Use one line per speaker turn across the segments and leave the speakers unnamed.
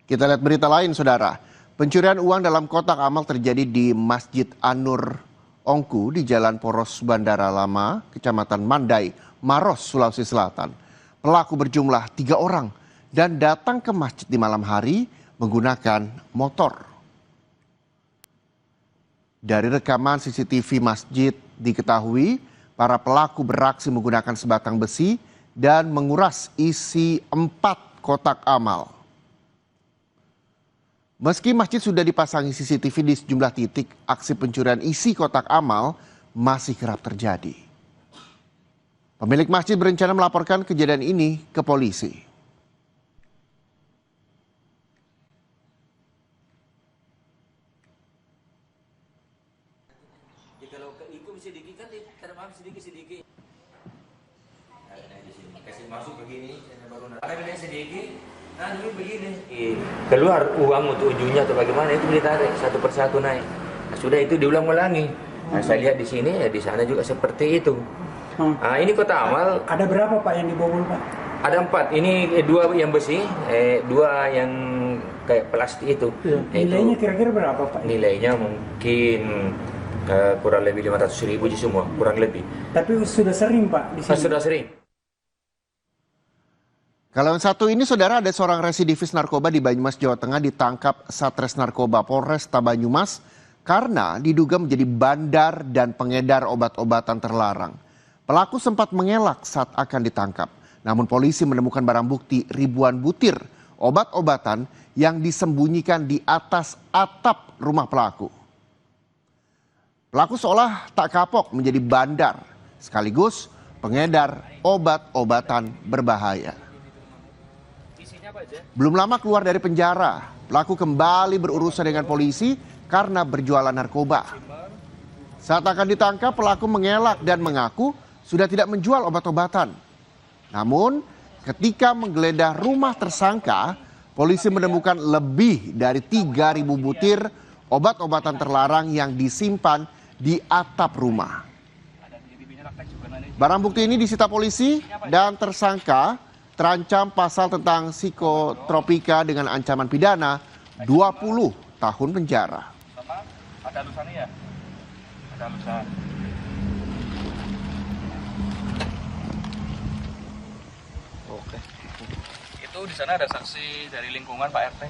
Kita lihat berita lain, saudara. Pencurian uang dalam kotak amal terjadi di Masjid An-Nur Ongku di Jalan Poros Bandara Lama, Kecamatan Mandai, Maros, Sulawesi Selatan. Pelaku berjumlah 3 orang dan datang ke masjid di malam hari menggunakan motor. Dari rekaman CCTV masjid diketahui para pelaku beraksi menggunakan sebatang besi dan menguras isi 4 kotak amal. Meski masjid sudah dipasangi CCTV di sejumlah titik, aksi pencurian isi kotak amal masih kerap terjadi. Pemilik masjid berencana melaporkan kejadian ini ke polisi.
Kalau ikut sedikit kan terbang sedikit. Kasih masuk begini, baru ada sedikit. Nah, dulu begini. Keluar uang untuk ujungnya atau bagaimana itu ditarik satu persatu naik. Nah, sudah itu diulang-ulangi. Nah, saya lihat di sini ya di sana juga seperti itu. Nah, ini kotak amal.
Ada berapa Pak yang dibobol Pak?
Ada 4. Ini 2 yang besi, 2 yang kayak plastik itu.
Ya, nilainya kira-kira berapa Pak?
Nilainya mungkin kurang lebih 500.000 semua, kurang lebih.
Tapi sudah sering Pak di sini?
Sudah sering.
Kalau yang satu ini, saudara, ada seorang residivis narkoba di Banyumas, Jawa Tengah ditangkap Satres Narkoba Polresta Banyumas karena diduga menjadi bandar dan pengedar obat-obatan terlarang. Pelaku sempat mengelak saat akan ditangkap, namun polisi menemukan barang bukti ribuan butir obat-obatan yang disembunyikan di atas atap rumah pelaku. Pelaku seolah tak kapok menjadi bandar, sekaligus pengedar obat-obatan berbahaya. Belum lama keluar dari penjara, pelaku kembali berurusan dengan polisi karena berjualan narkoba. Saat akan ditangkap, pelaku mengelak dan mengaku sudah tidak menjual obat-obatan. Namun, ketika menggeledah rumah tersangka, polisi menemukan lebih dari 3.000 butir obat-obatan terlarang yang disimpan di atap rumah. Barang bukti ini disita polisi dan tersangka terancam pasal tentang psikotropika dengan ancaman pidana 20 tahun penjara.
Ada lusannya ya? Ada lusan.
Oke.
Itu di sana ada saksi dari lingkungan Pak RT.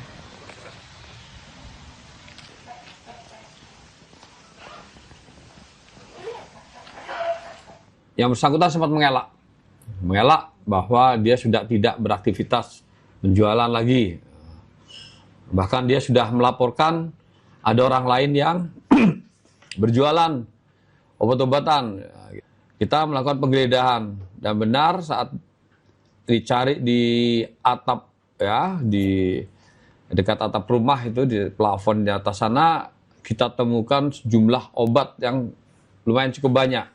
Yang bersangkutan sempat mengelak bahwa dia sudah tidak beraktivitas penjualan lagi. Bahkan dia sudah melaporkan ada orang lain yang berjualan obat-obatan. Kita melakukan penggeledahan dan benar saat dicari di atap ya, di dekat atap rumah itu di plafon di atas sana kita temukan sejumlah obat yang lumayan cukup banyak.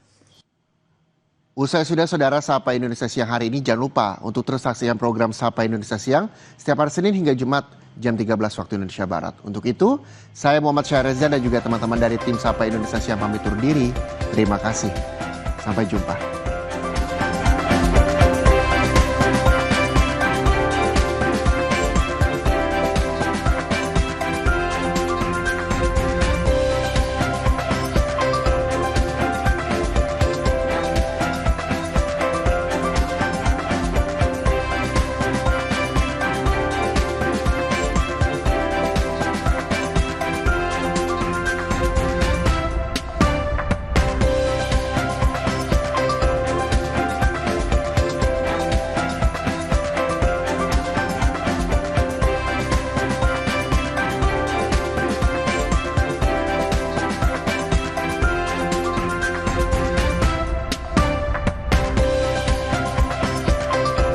Usai sudah, saudara, Sapa Indonesia Siang hari ini, jangan lupa untuk terus saksikan program Sapa Indonesia Siang setiap hari Senin hingga Jumat jam 13 waktu Indonesia Barat. Untuk itu, saya Muhammad Syahreza dan juga teman-teman dari tim Sapa Indonesia Siang pamit undur diri. Terima kasih. Sampai jumpa.